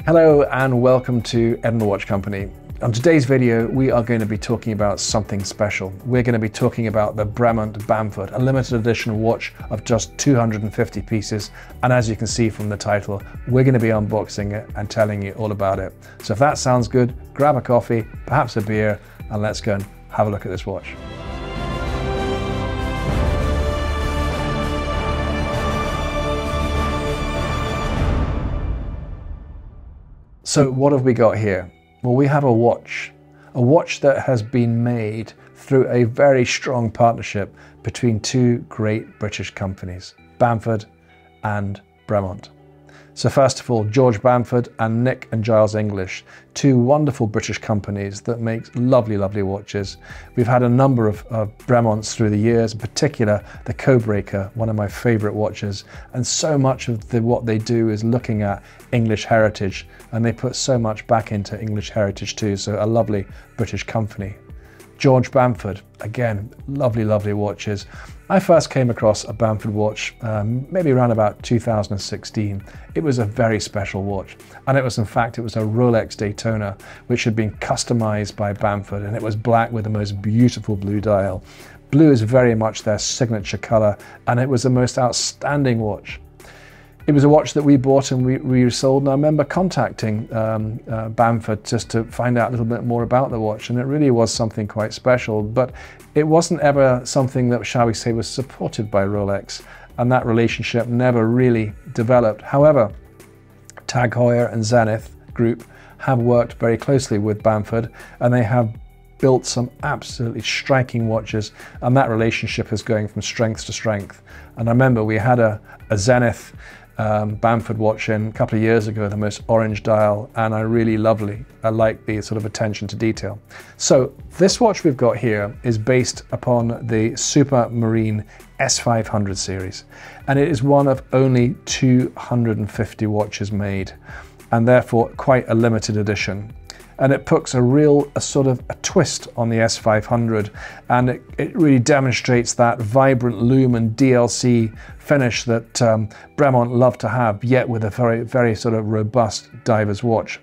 Hello and welcome to Edinburgh Watch Company. On today's video, we are going to be talking about something special. We're going to be talking about the Bremont Bamford, a limited edition watch of just 250 pieces. And as you can see from the title, we're going to be unboxing it and telling you all about it. So if that sounds good, grab a coffee, perhaps a beer, and let's go and have a look at this watch. So what have we got here? Well, we have a watch that has been made through a very strong partnership between two great British companies, Bamford and Bremont. So first of all, George Bamford and Nick and Giles English, two wonderful British companies that make lovely, lovely watches. We've had a number of Bremonts through the years, in particular the Codebreaker, one of my favorite watches. And so much of what they do is looking at English heritage, and they put so much back into English heritage too. So a lovely British company. George Bamford, again, lovely, lovely watches. I first came across a Bamford watch maybe around about 2016. It was a very special watch, and it was a Rolex Daytona, which had been customized by Bamford, and it was black with the most beautiful blue dial. Blue is very much their signature color, and it was the most outstanding watch. It was a watch that we bought and we resold, and I remember contacting Bamford just to find out a little bit more about the watch, and it really was something quite special, but it wasn't ever something that, shall we say, was supported by Rolex, and that relationship never really developed. However, Tag Heuer and Zenith Group have worked very closely with Bamford, and they have built some absolutely striking watches, and that relationship is going from strength to strength. And I remember we had a Zenith Bamford watch in a couple of years ago, the most orange dial, and I like the sort of attention to detail. So this watch we've got here is based upon the Supermarine S500 series, and it is one of only 250 watches made, and therefore quite a limited edition. And it puts a sort of a twist on the S500, and it really demonstrates that vibrant lume and DLC finish that Bremont love to have, yet with a very, very sort of robust diver's watch.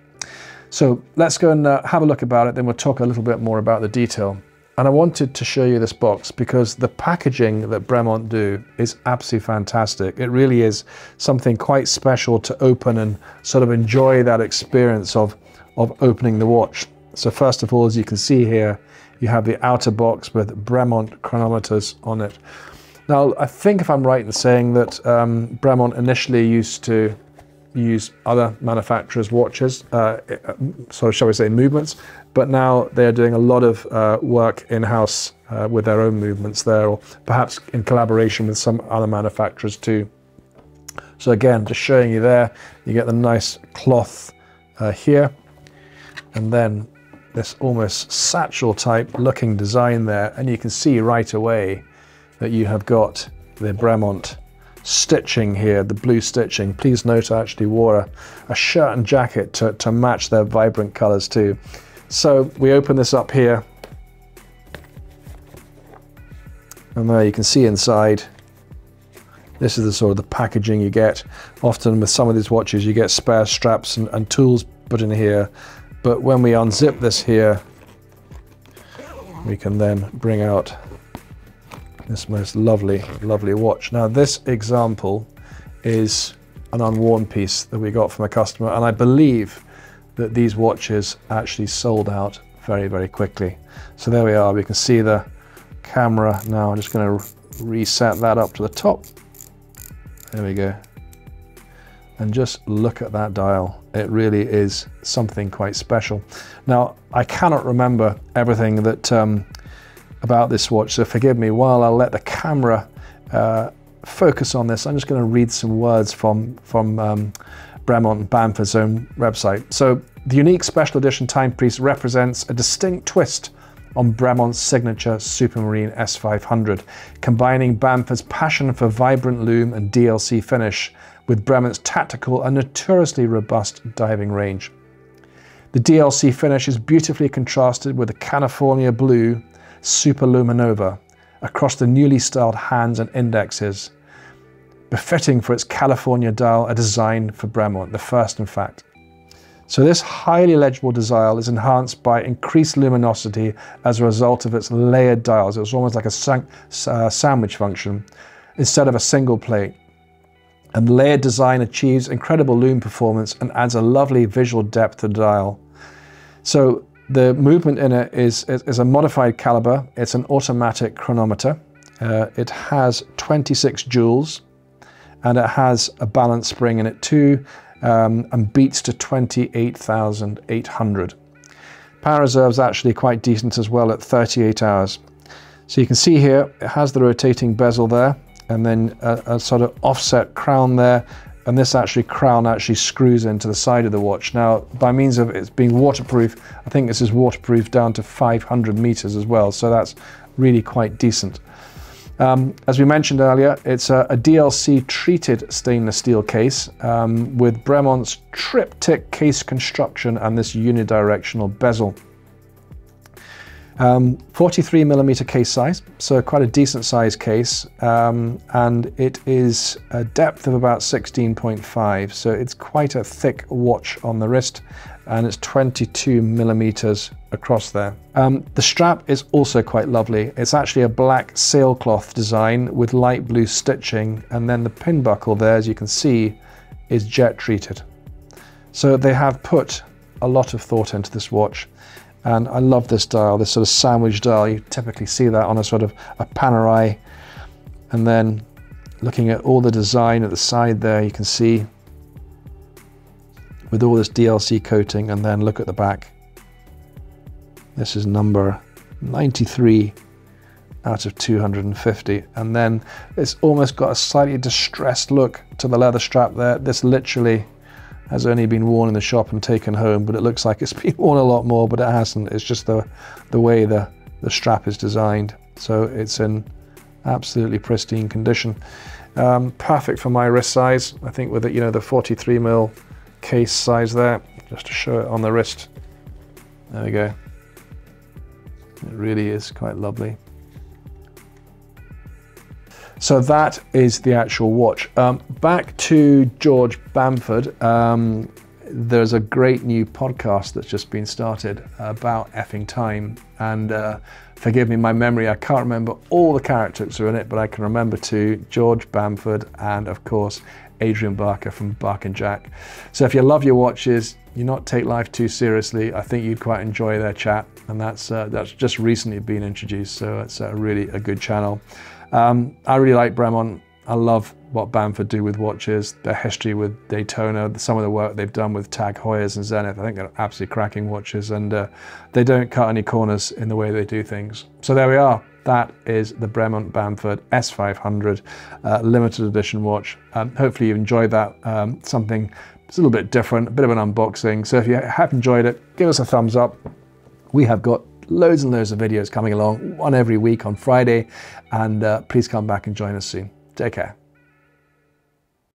So let's go and have a look about it, then we'll talk a little bit more about the detail. And I wanted to show you this box because the packaging that Bremont do is absolutely fantastic. It really is something quite special to open and sort of enjoy that experience of opening the watch. So first of all, as you can see here, you have the outer box with Bremont chronometers on it. Now, I think if I'm right in saying that Bremont initially used to use other manufacturers' watches, sort of, shall we say, movements, but now they're doing a lot of work in-house with their own movements there, or perhaps in collaboration with some other manufacturers too. So again, just showing you there, you get the nice cloth here, and then this almost satchel type looking design there, and you can see right away that you have got the Bremont stitching here, the blue stitching. Please note I actually wore a shirt and jacket to match their vibrant colors too. So we open this up here, and there you can see inside. This is the sort of the packaging you get. Often with some of these watches you get spare straps and tools put in here. But when we unzip this here, we can then bring out this most lovely, lovely watch. Now this example is an unworn piece that we got from a customer, and I believe that these watches actually sold out very, very quickly. So there we are, we can see the camera now. I'm just going to reset that up to the top. There we go. And just look at that dial. It really is something quite special. Now, I cannot remember everything that about this watch, so forgive me. While I'll let the camera focus on this, I'm just going to read some words from Bremont Bamford's own website. So, the unique special edition timepiece represents a distinct twist on Bremont's signature Supermarine S500, combining Bamford's passion for vibrant lume and DLC finish with Bremont's tactical and notoriously robust diving range. The DLC finish is beautifully contrasted with the California blue Superluminova across the newly styled hands and indexes, befitting for its California dial, a design for Bremont, the first in fact. So this highly legible dial is enhanced by increased luminosity as a result of its layered dials. It's almost like a sandwich function instead of a single plate. And the layered design achieves incredible lume performance and adds a lovely visual depth to the dial. So the movement in it is a modified caliber. It's an automatic chronometer. It has 26 joules and it has a balance spring in it too, and beats to 28,800. Power reserve's actually quite decent as well at 38 hours. So you can see here, it has the rotating bezel there, and then a sort of offset crown there, and this crown actually screws into the side of the watch. Now, by means of it being waterproof, I think this is waterproof down to 500 meters as well, so that's really quite decent. As we mentioned earlier, it's a DLC treated stainless steel case with Bremont's triptych case construction and this unidirectional bezel. 43mm case size, so quite a decent size case, and it is a depth of about 16.5, so it's quite a thick watch on the wrist, and it's 22mm across there. The strap is also quite lovely. It's actually a black sailcloth design with light blue stitching, and then the pin buckle there, as you can see, is jet treated. So they have put a lot of thought into this watch. And I love this dial, this sort of sandwich dial. You typically see that on a sort of a Panerai. And then looking at all the design at the side there, you can see with all this DLC coating, and then look at the back. This is number 93 out of 250. And then it's almost got a slightly distressed look to the leather strap there. This literally has only been worn in the shop and taken home, but it looks like it's been worn a lot more, but it hasn't. It's just the way the strap is designed. So it's in absolutely pristine condition. Perfect for my wrist size. I think with the 43mm case size there, just to show it on the wrist. There we go. It really is quite lovely. So that is the actual watch. Back to George Bamford. There's a great new podcast that's just been started about effing time. And forgive me, my memory, I can't remember all the characters who are in it, but I can remember two, George Bamford and of course, Adrian Barker from Bark and Jack. So if you love your watches, you not take life too seriously, I think you'd quite enjoy their chat. And that's just recently been introduced. So it's really a good channel. I really like Bremont. I love what Bamford do with watches, their history with Daytona, some of the work they've done with Tag Heuers and Zenith. I think they're absolutely cracking watches, and they don't cut any corners in the way they do things. So there we are. That is the Bremont Bamford S500 limited edition watch. Hopefully you enjoyed that. Something that's a little bit different, a bit of an unboxing. So if you have enjoyed it, give us a thumbs up. We have got loads and loads of videos coming along, one every week on Friday, and please come back and join us soon. Take care.